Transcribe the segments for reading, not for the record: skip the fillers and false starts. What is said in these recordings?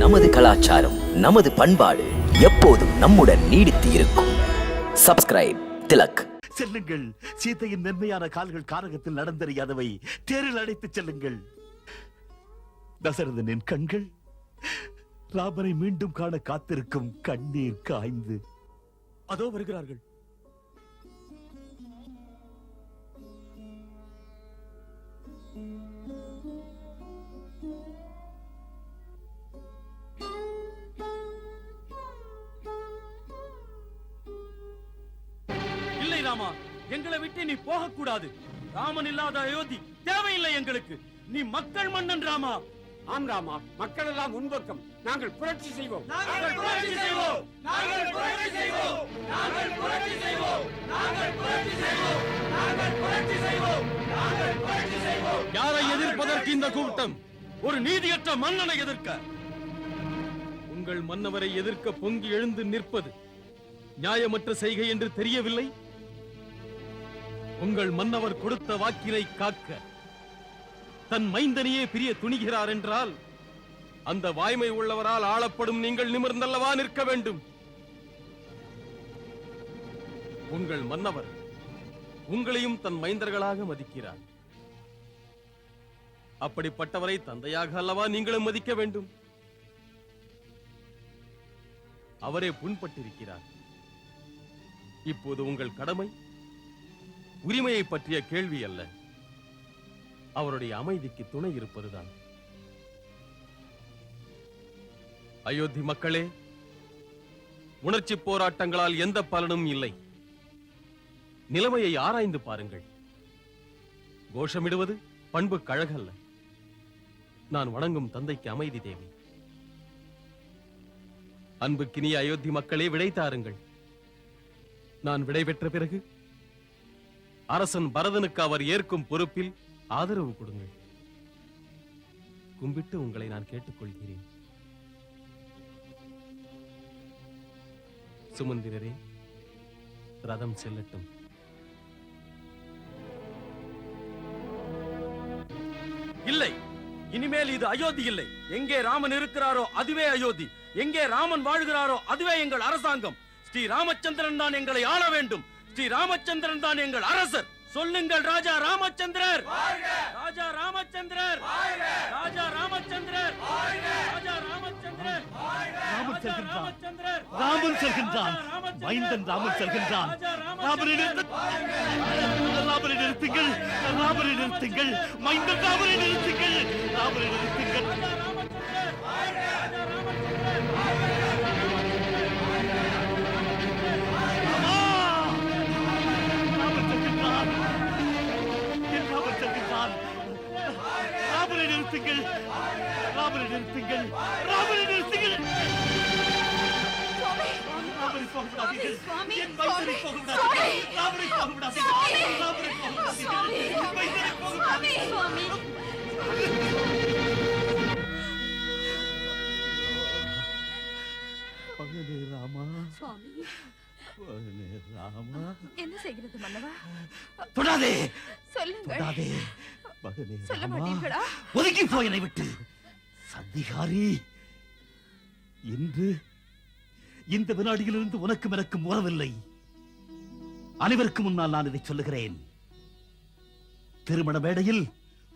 நமது கலாச்சாரம், நமது பண்பாடு எப்போதும் நம்முடன் நீடித்து இருக்கும். சப்ஸ்கிரைப் திலக். செல்லுங்கள், சீதையின் மென்மையான கால்கள் கானகத்தில் நடந்தறியாதவை, தேரில் அழைத்துச் செல்லுங்கள். தசரதனின் கண்கள் ராமனை மீண்டும் காண காத்திருக்கும், கண்ணீர் காய்ந்து. அதோ வருகிறார்கள். இல்லை ராமா, எங்களை விட்டு நீ போகக்கூடாது. ராமன் இல்லாத அயோத்தி தேவையில்லை எங்களுக்கு. நீ மக்கள் மன்னன் ராமா. ஆம் ராமா, மக்கள் எல்லாம் முன்பக்கம். நாங்கள் புரட்சி செய்வோம். யாரை எதிர்ப்பதற்கு இந்த கூட்டம்? ஒரு நீதியற்ற மன்னனை எதிர்க்க. உங்கள் மன்னவரை எதிர்க்க பொங்கி எழுந்து நிற்பது நியாயமற்ற செய்கை என்று தெரியவில்லை? உங்கள் மன்னவர் கொடுத்த வாக்கினை காக்க தன் மைந்தனையே பிரிய துணிகிறார் என்றால், அந்த வாய்மை உள்ளவரால் ஆளப்படும் நீங்கள் நிமிர்ந்தல்லவா நிற்க வேண்டும். உங்கள் மன்னவர் உங்களையும் தன் மைந்தர்களாக மதிக்கிறார். அப்படிப்பட்டவரை தந்தையாக அல்லவா நீங்களும் மதிக்க வேண்டும். அவரே புண்பட்டிருக்கிறார். இப்போது உங்கள் கடமை உரிமையை பற்றிய கேள்வி அல்ல, அவருடைய அமைதிக்கு துணை இருப்பதுதான். அயோத்தி மக்களே, உணர்ச்சி போராட்டங்களால் எந்த பலனும் இல்லை. நிலைமையை ஆராய்ந்து பாருங்கள். கோஷமிடுவது பண்பு கழகல்ல. நான் வணங்கும் தந்தைக்கு அமைதி தேவை. அன்புக்கினிய அயோத்தி மக்களே, விடை தாருங்கள். நான் விடை பெற்ற பிறகு அரசன் பரதனுக்கு அவர் ஏற்கும் பொறுப்பில் ஆதரவு கொடுங்கள். கும்பிட்டு உங்களை நான் கேட்டுக்கொள்கிறேன். சுமந்திரரே, ரதம் செல்லட்டும். இல்லை, இனிமேல் இது அயோத்தி இல்லை. எங்கே ராமன் இருக்கிறாரோ அதுவே அயோத்தி. எங்கே ராமன் வாழ்கிறாரோ அதுவே எங்கள் அரசாங்கம். ஸ்ரீ ராமச்சந்திரன் தான் எங்களை ஆள வேண்டும். ஸ்ரீ ராமச்சந்திரன் தான் எங்கள் அரசர். சொல்லுங்கள், ராஜா ராமச்சந்திரர், ராஜா ராமச்சந்திரர், ராஜா ராமச்சந்திரர், ராஜா ராமச்சந்திரர், ராமன் செல்கின்றான், ராமன் செல்கின்றான், மைந்தன் ராமன் செல்கின்றான். ராமனை நிறுத்துங்கள், ராமனை நிறுத்துங்கள், மைந்தன் ராமனை நிறுத்துங்கள், ராமனை நிறுத்துங்கள். ராமனை நிறுத்துங்கள், ராமனை நிறுத்துங்கள், ராமனை நிறுத்துங்கள். ராமனை போகவிடாதீர்கள், என் மைந்தனை போகவிடாதீர்கள், ராமனை போகவிடாதீர்கள், ராமனை போகவிடாதீர்கள், என் மைந்தனை போகவிடாதீர்கள். மகனே ராமா, மகனே ராமா. என்ன செய்கிறது மன்னவா? தொடாதே, சொல்லுங்கள். தொடாதே மகனே சொல்ல ராமா. மாட்டீர்களா? ஒதுக்கி போய் என்னை விட்டு. சந்திகாரி, இன்று இந்த வினாடியிலிருந்து உனக்கும் எனக்கும் உறவில்லை. அனைவருக்கும் முன்னால் நான் இதை சொல்லுகிறேன். திருமண மேடையில்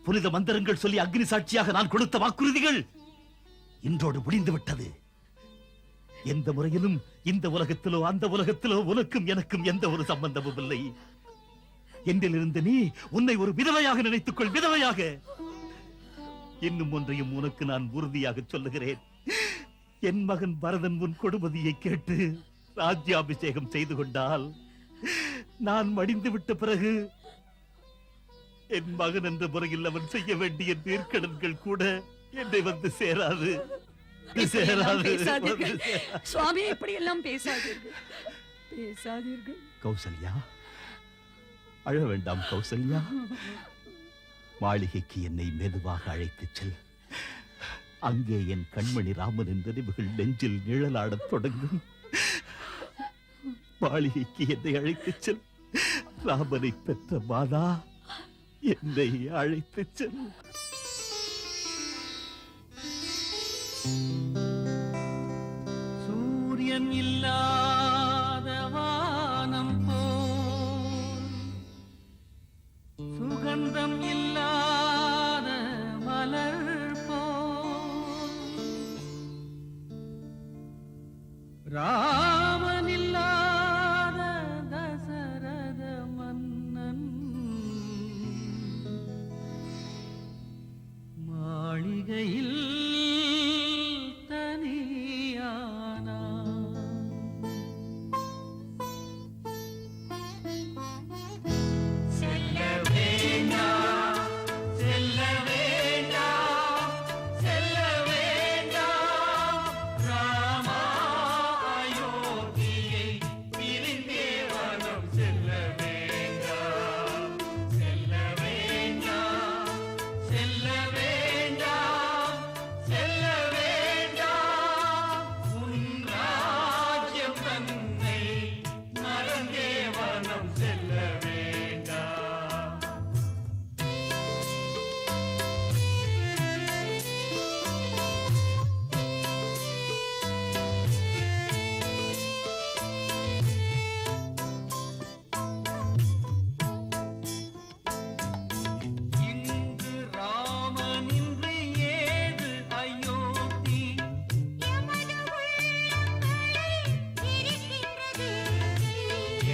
புனித மந்திரங்கள் சொல்லி அக்னி சாட்சியாக நான் கொடுத்த வாக்குறுதிகள் இன்றோடு முடிந்து விட்டது. எந்த முறையிலும் இந்த உலகத்திலோ அந்த உலகத்திலோ உனக்கும் எனக்கும் எந்த ஒரு சம்பந்தமும் இல்லை. என்றிலிருந்து நீ உன்னை ஒரு விதவையாக நினைத்துக் கொள், விதவையாக. இன்னும் ஒன்றையும் உனக்கு நான் உறுதியாக சொல்லுகிறேன். என் மகன் பரதன் உன் கொடுமதியை கேட்டு ராஜ்யாபிஷேகம் செய்து கொண்டால், நான் மடிந்து விட்ட பிறகு என் மகன் என்ற முறையில் அவன் செய்ய வேண்டிய நீர்க்கடன்கள் கூட என்னை வந்து சேராது, சேராது. சுவாமி, இப்படி எல்லாம் பேசாதீர்கள், பேசாதீர்கள். கௌசல்யா, அழ வேண்டாம் கௌசல்யா. மாளிகைக்கு என்னை மெதுவாக அழைத்துச் செல். அங்கே என் கண்மணி ராமனின் நினைவுகள் நெஞ்சில் நிழலாடத் தொடங்கும். மாளிகைக்கு என்னை அழைத்துச் செல். ராமனை பெற்ற மாதா, என்னை அழைத்துச் செல். ராமனில்லாத தசரத மன்னன் மாளிகையில் தனியானா. செல்ல வேண்டாம் செல்ல வேண்டாம் செல்ல வேண்டாம் ராமா அயோத்தியை பிரிந்தே வனம் செல்ல வேண்டாம் செல்ல வேண்டாம் செல்ல வேண்டாம் செல்ல வேண்டாம் உன் ராஜ்யம் தன்னை மறந்தே வனம் செல்ல வேண்டாம். இங்கு ராமனின்று ஏது அயோத்தி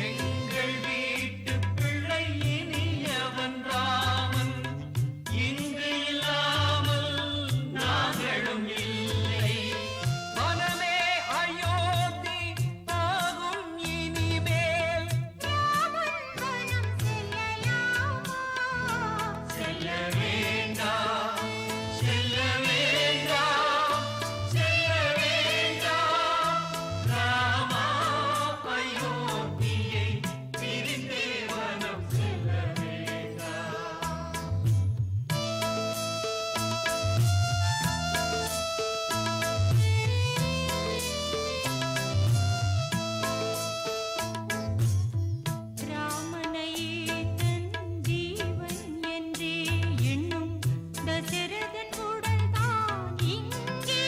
எங்கள் வீட்டு பிள்ளை இனியவன் ராமன் இங்கு இல்லாமல் நாங்களும் இல்லை. மனமே அயோத்தி ஆகும் இனிமேல் செல்ல வேண்டாம் செல்ல வேண்டாம் செல்ல வேண்டாம் ராமா அயோத்தியை பிரிந்தே வனம் செல்ல வேண்டாம். ராமனையே தன் ஜீவன் என்றே எண்ணும் தசரதன் உடல்தான் இங்கே.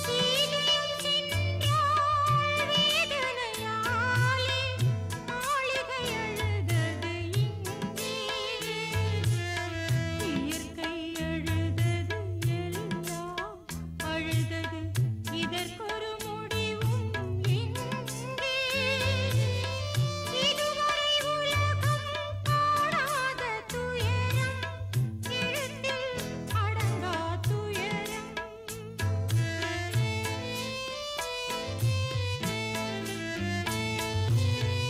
சீதையும் சென்றாள் வேதனையாலே, மாளிகை அழுதது இங்கே. இயற்கை அழுதது எல்லாம் அழுதது, இதற்கொரு முடிவும் இங்கே. இதுவரை உலகம் காணாத துயரம், எழுத்தில் அடங்கா துயரம்.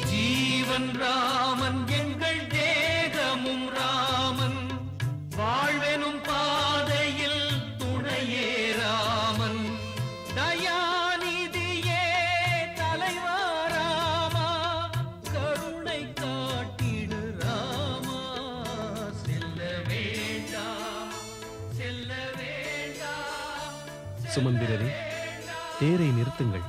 ஜீவன் ராமன் எங்கள் தேகமும் ராமன் வாழ்வெனும் பாதையில் துணையே ராமன் தயாநிதியே தலைவா ராமா கருணை காட்டிடு ராமா செல்ல வேண்டாம் செல்ல வேண்டாம். சுமந்திரரே, தேரை நிறுத்துங்கள்.